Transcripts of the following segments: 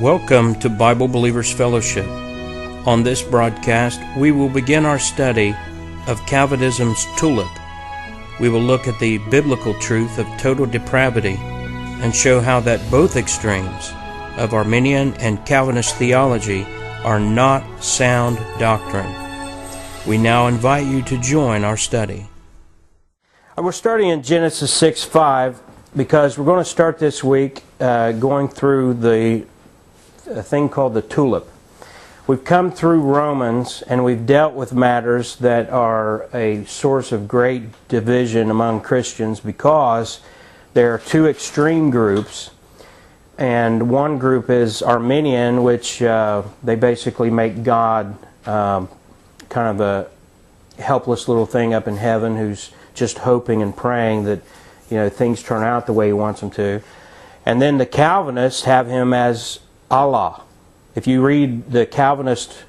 Welcome to Bible Believers Fellowship. On this broadcast, we will begin our study of Calvinism's tulip. We will look at the biblical truth of total depravity and show how that both extremes of Arminian and Calvinist theology are not sound doctrine. We now invite you to join our study. We're starting in Genesis 6:5 because we're going to start this week going through a thing called the tulip. We've come through Romans and we've dealt with matters that are a source of great division among Christians because there are two extreme groups, and one group is Arminian, which they basically make God kind of a helpless little thing up in heaven who's just hoping and praying that things turn out the way he wants them to. And then the Calvinists have him as Allah. If you read the Calvinist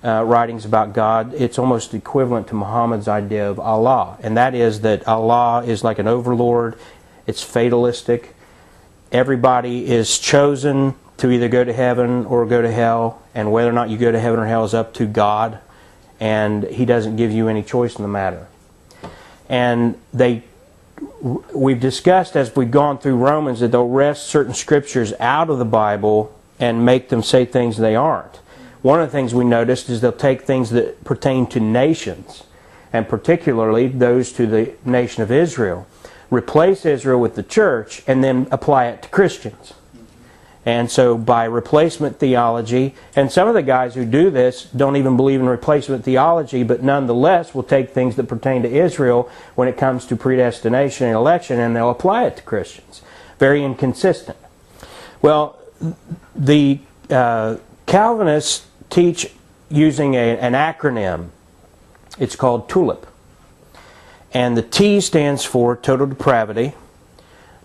writings about God, it's almost equivalent to Muhammad's idea of Allah. And that is that Allah is like an overlord. It's fatalistic. Everybody is chosen to either go to heaven or go to hell. And whether or not you go to heaven or hell is up to God. And He doesn't give you any choice in the matter. And we've discussed as we've gone through Romans that they'll wrest certain scriptures out of the Bible and make them say things they aren't. One of the things we noticed is they'll take things that pertain to nations, and particularly those to the nation of Israel, replace Israel with the church, and then apply it to Christians. And so by replacement theology, and some of the guys who do this don't even believe in replacement theology, but nonetheless will take things that pertain to Israel when it comes to predestination and election, and they'll apply it to Christians. Very inconsistent. Well, the Calvinists teach using an acronym. It's called TULIP. And the T stands for total depravity.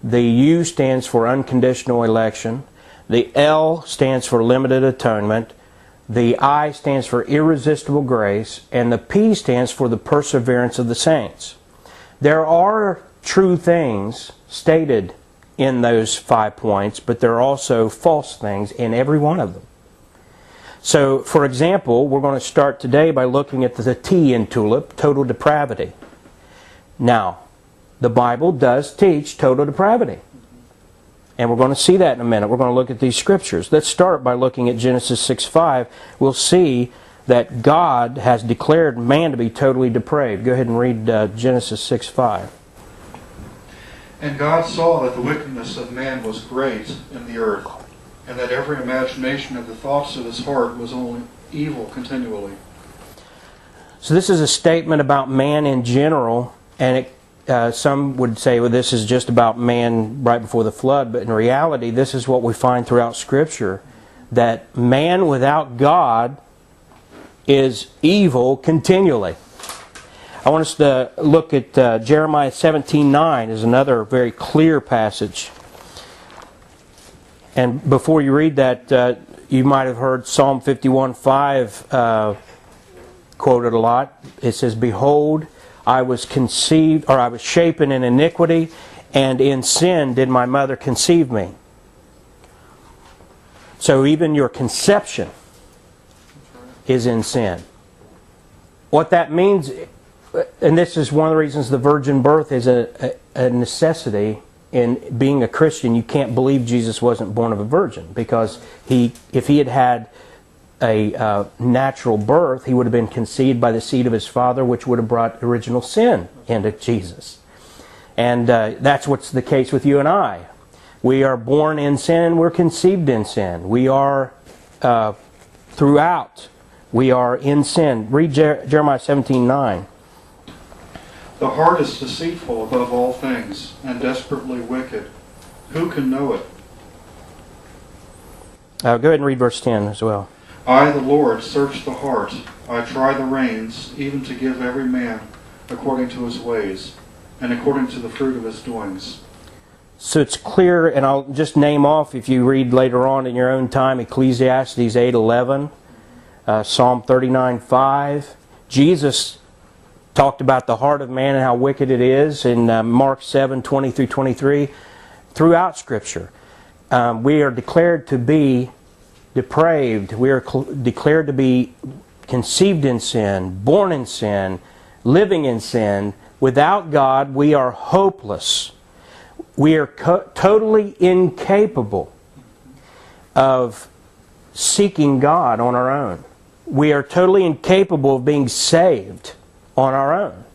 The U stands for unconditional election. The L stands for limited atonement. The I stands for irresistible grace. And the P stands for the perseverance of the saints. There are true things stated in those 5 points, but there are also false things in every one of them. So, for example, we're going to start today by looking at the T in TULIP, total depravity. Now, the Bible does teach total depravity. And we're going to see that in a minute. We're going to look at these scriptures. Let's start by looking at Genesis 6:5. We'll see that God has declared man to be totally depraved. Go ahead and read Genesis 6:5. And God saw that the wickedness of man was great in the earth, and that every imagination of the thoughts of his heart was only evil continually. So this is a statement about man in general, and some would say, well, this is just about man right before the flood, but in reality, this is what we find throughout Scripture, that man without God is evil continually. I want us to look at Jeremiah 17:9 is another very clear passage. And before you read that, you might have heard Psalm 51:5 quoted a lot. It says, "Behold, I was conceived, or I was shapen in iniquity, and in sin did my mother conceive me." So even your conception is in sin. What that means, and this is one of the reasons the virgin birth is a necessity in being a Christian. You can't believe Jesus wasn't born of a virgin, because if he had had a natural birth, he would have been conceived by the seed of his father, which would have brought original sin into Jesus. And that's what's the case with you and I. We are born in sin, we're conceived in sin. We are throughout. We are in sin. Read Jeremiah 17:9. The heart is deceitful above all things, and desperately wicked. Who can know it? Go ahead and read verse 10 as well. I, the Lord, search the heart. I try the reins, even to give every man according to his ways, and according to the fruit of his doings. So it's clear, and I'll just name off, if you read later on in your own time, Ecclesiastes 8:11, Psalm 39:5. Jesus talked about the heart of man and how wicked it is in Mark 7:20 through 23. Throughout Scripture, we are declared to be depraved. We are declared to be conceived in sin, born in sin, living in sin. Without God, we are hopeless. We are totally incapable of seeking God on our own. We are totally incapable of being saved on our own.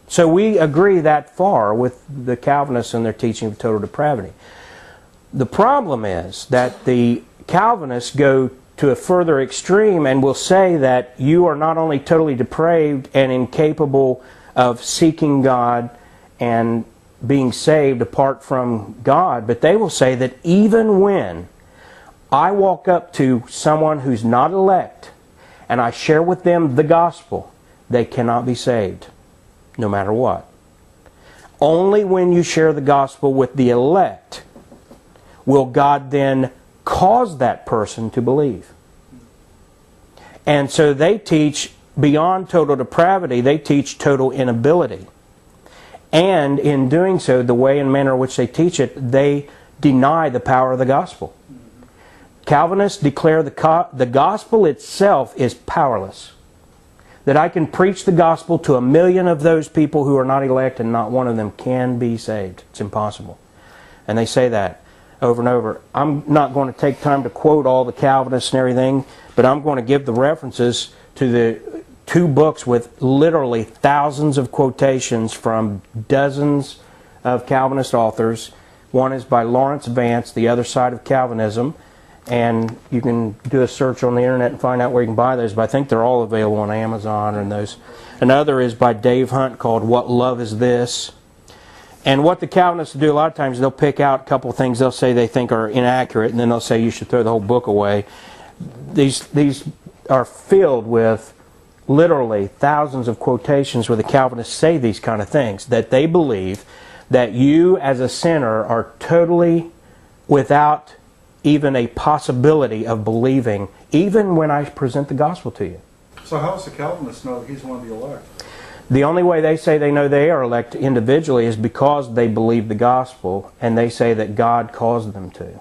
So we agree that far with the Calvinists and their teaching of total depravity. The problem is that the Calvinists go to a further extreme and will say that you are not only totally depraved and incapable of seeking God and being saved apart from God, but they will say that even when I walk up to someone who's not elect and I share with them the gospel, they cannot be saved, no matter what. Only when you share the gospel with the elect will God then cause that person to believe. And so they teach beyond total depravity, they teach total inability. And in doing so, the way and manner in which they teach it, they deny the power of the gospel. Calvinists declare the gospel itself is powerless. That I can preach the gospel to 1 million of those people who are not elect and not one of them can be saved. It's impossible. And they say that over and over. I'm not going to take time to quote all the Calvinists and everything, but I'm going to give the references to the 2 books with literally thousands of quotations from dozens of Calvinist authors. One is by Lawrence Vance, The Other Side of Calvinism, and you can do a search on the internet and find out where you can buy those, but I think they're all available on Amazon and those. Another is by Dave Hunt called What Love Is This? And what the Calvinists do a lot of times, they'll pick out a couple of things they'll say they think are inaccurate, and then they'll say you should throw the whole book away. These are filled with literally thousands of quotations where the Calvinists say these kind of things, that they believe that you as a sinner are totally without even a possibility of believing, even when I present the gospel to you. So how does the Calvinist know that he's one of the elect? The only way they say they know they are elect individually is because they believe the gospel, and they say that God caused them to.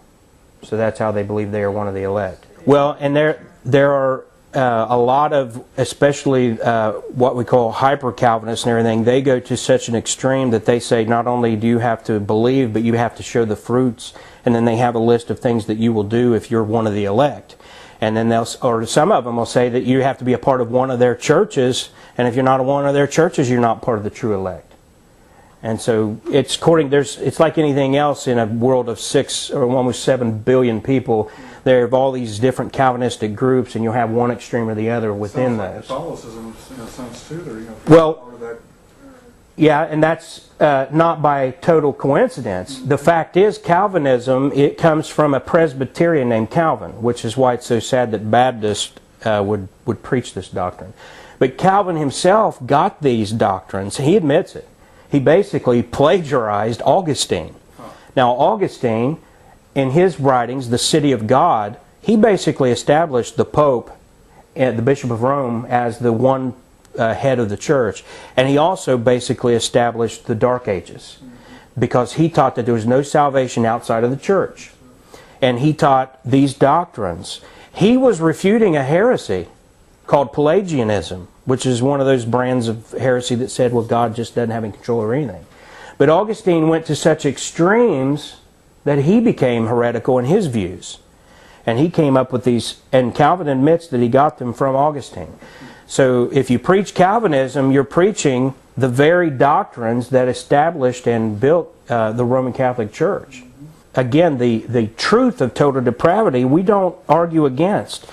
So that's how they believe they are one of the elect. Well, and there are a lot of, especially what we call hyper-Calvinists and everything, they go to such an extreme that they say not only do you have to believe, but you have to show the fruits, and then they have a list of things that you will do if you're one of the elect. And then some of them will say that you have to be a part of one of their churches, and if you're not one of their churches, you're not part of the true elect. And so it's like anything else in a world of 6 or almost 7 billion people. There are all these different Calvinistic groups, and you'll have one extreme or the other within those. Catholicism, in a sense, too. There, well, yeah, and that's not by total coincidence. The fact is, Calvinism, it comes from a Presbyterian named Calvin, which is why it's so sad that Baptists would preach this doctrine. But Calvin himself got these doctrines. He admits it. He basically plagiarized Augustine. Now, Augustine, in his writings, The City of God, he basically established the Pope and the Bishop of Rome as the one head of the church. And he also basically established the Dark Ages, because he taught that there was no salvation outside of the church. And he taught these doctrines. He was refuting a heresy called Pelagianism, which is one of those brands of heresy that said, well, God just doesn't have any control over anything. But Augustine went to such extremes that he became heretical in his views. And he came up with these, and Calvin admits that he got them from Augustine. So if you preach Calvinism, you're preaching the very doctrines that established and built the Roman Catholic Church. Again, the truth of total depravity, we don't argue against.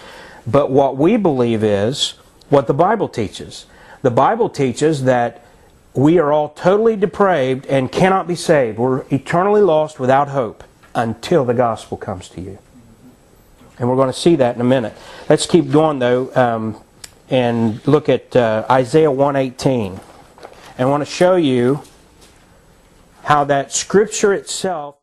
But what we believe is what the Bible teaches. The Bible teaches that we are all totally depraved and cannot be saved. We're eternally lost without hope until the gospel comes to you. And we're going to see that in a minute. Let's keep going, though, and look at Isaiah 1:18. And I want to show you how that Scripture itself